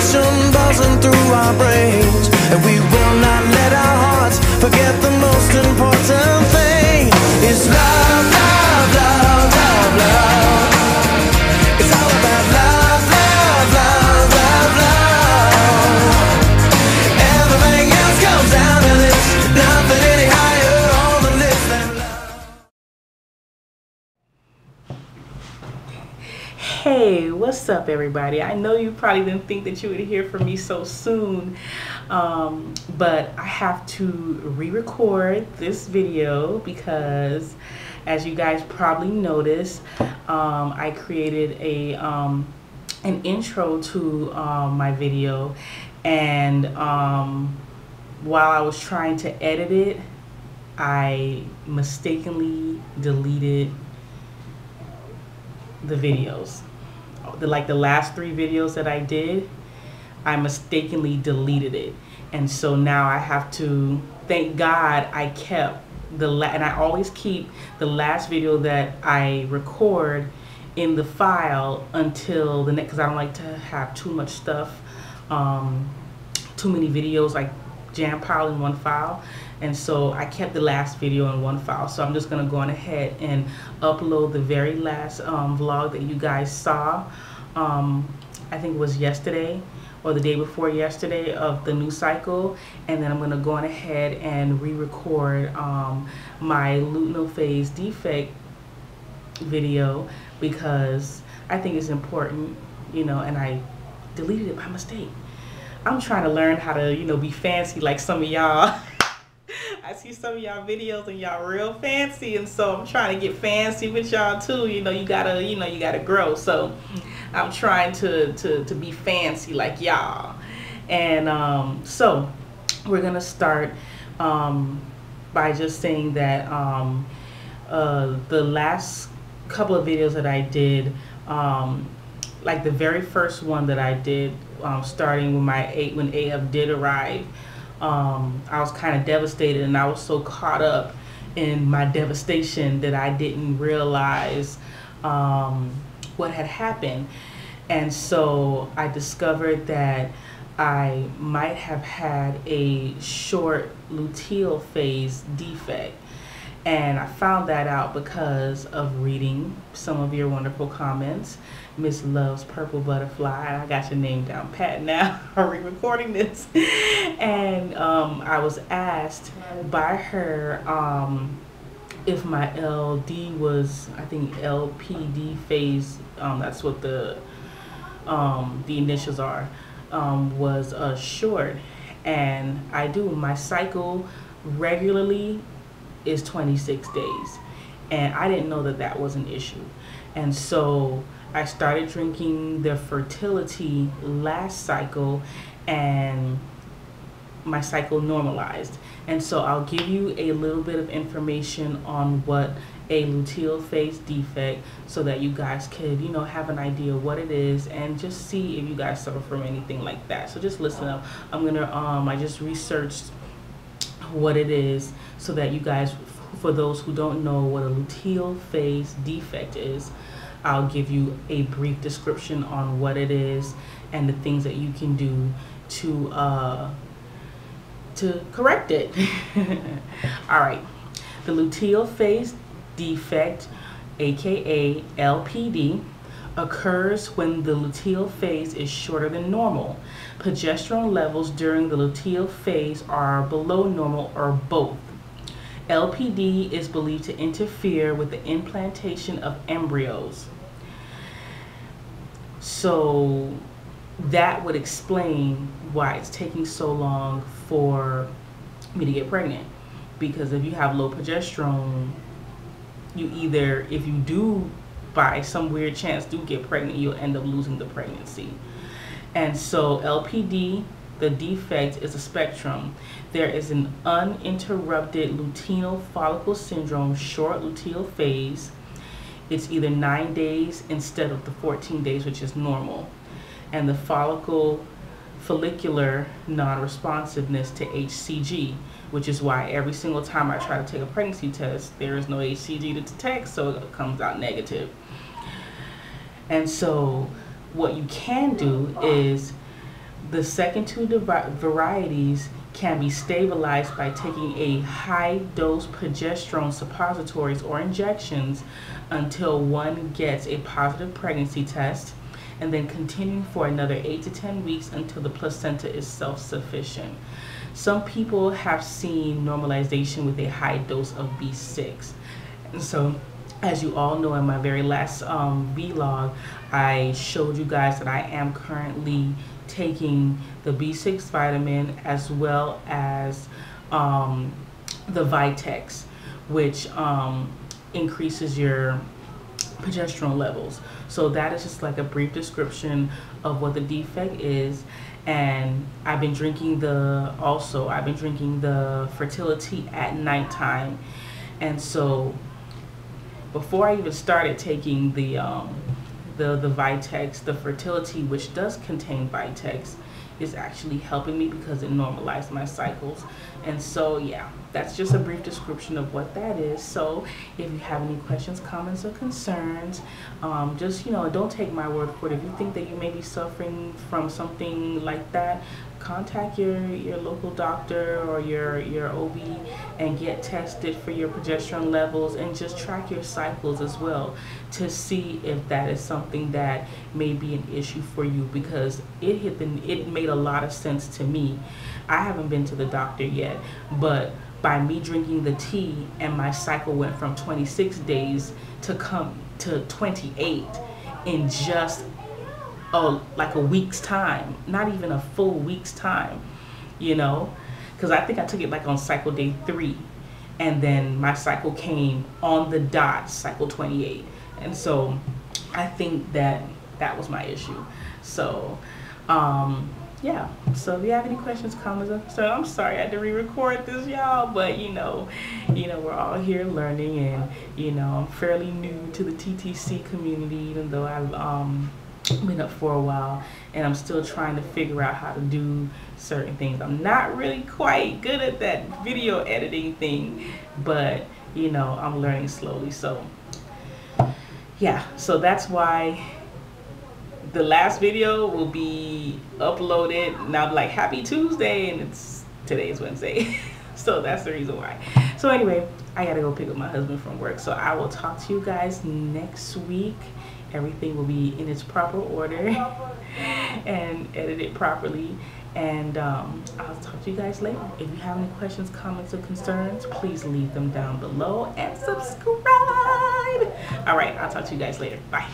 information buzzing through our brains, and we will not let our hearts forget the most important thing. It's love, love, love, love, love. It's all about love, love, love, love, love. Everything else comes down to this. Nothing any higher on the list than love. Hey, what's up everybody? I know you probably didn't think that you would hear from me so soon, but I have to re-record this video because, as you guys probably noticed, I created an intro to my video, and while I was trying to edit it, I mistakenly deleted the videos. The last 3 videos that I did, I mistakenly deleted it, and so now I have to, thank God I kept and I always keep the last video that I record in the file until the next, because I don't like to have too much stuff, too many videos like jam piled in one file, and so I kept the last video in one file. So I'm just gonna go on ahead and upload the very last vlog that you guys saw. I think it was yesterday or the day before yesterday of the new cycle, and then I'm gonna go on ahead and re-record my luteal phase defect video because I think it's important, you know, and I deleted it by mistake. I'm trying to learn how to, you know, be fancy like some of y'all. I see some of y'all videos and y'all real fancy, and so I'm trying to get fancy with y'all too. You know, you gotta grow. So I'm trying to be fancy like y'all. And so we're gonna start by just saying that the last couple of videos that I did, like the very first one that I did, starting with when AF did arrive, I was kind of devastated, and I was so caught up in my devastation that I didn't realize what had happened. And so I discovered that I might have had a short luteal phase defect. And I found that out because of reading some of your wonderful comments. Miss Love's Purple Butterfly, I got your name down pat now, I'm re-recording this. And I was asked by her if my LD was, I think LPD phase, that's what the initials are, was short. And I do, my cycle regularly is 26 days, and I didn't know that that was an issue. And so I started drinking the fertility last cycle, and my cycle normalized. And so I'll give you a little bit of information on what a luteal phase defect, so that you guys could, you know, have an idea what it is and just see if you guys suffer from anything like that. So just listen up. I'm gonna I just researched what it is so that you guys, for those who don't know what a luteal phase defect is, I'll give you a brief description on what it is and the things that you can do to correct it. All right, the luteal phase defect, aka LPD, occurs when the luteal phase is shorter than normal. Progesterone levels during the luteal phase are below normal or both. LPD is believed to interfere with the implantation of embryos. So that would explain why it's taking so long for me to get pregnant. Because if you have low progesterone, you either, if you do by some weird chance do get pregnant, you'll end up losing the pregnancy. And so LPD, the defect, is a spectrum. There is an uninterrupted luteal follicle syndrome, short luteal phase. It's either 9 days instead of the 14 days, which is normal. And the follicular non-responsiveness to HCG, which is why every single time I try to take a pregnancy test, there is no HCG to detect, so it comes out negative. And so what you can do is The second two varieties can be stabilized by taking a high dose progesterone suppositories or injections until one gets a positive pregnancy test, and then continuing for another 8 to 10 weeks until the placenta is self-sufficient. Some people have seen normalization with a high dose of B6. And so, as you all know, in my very last vlog, I showed you guys that I am currently taking the B6 vitamin as well as the Vitex, which increases your progesterone levels. So that is just like a brief description of what the Defect is. And I've been drinking the fertility at nighttime. And so before I even started taking the Vitex, the fertility, which does contain Vitex, is actually helping me because it normalized my cycles. And so yeah, that's just a brief description of what that is. So if you have any questions, comments, or concerns, just, you know, don't take my word for it. If you think that you may be suffering from something like that, contact your local doctor or your OB and get tested for your progesterone levels, and just track your cycles as well to see if that is something that may be an issue for you, because it made a lot of sense to me. I haven't been to the doctor yet, but by me drinking the tea, and my cycle went from 26 days to come to 28 in just like a week's time, not even a full week's time, you know, because I think I took it like on cycle day 3, and then my cycle came on the dot, cycle 28. And so I think that was my issue. So yeah, so if you have any questions, comments, so I'm sorry I had to re-record this, y'all, but you know we're all here learning, and you know, I'm fairly new to the TTC community, even though I've been up for a while, and I'm still trying to figure out how to do certain things. I'm not really quite good at that video editing thing, but you know, I'm learning slowly. So yeah, so that's why the last video will be uploaded, and I'll be like, happy Tuesday, and today is Wednesday. So that's the reason why. So anyway, I gotta go pick up my husband from work, so I will talk to you guys next week. Everything will be in its proper order and edited properly, and I'll talk to you guys later. If you have any questions, comments, or concerns, please leave them down below and subscribe. All right, I'll talk to you guys later. Bye.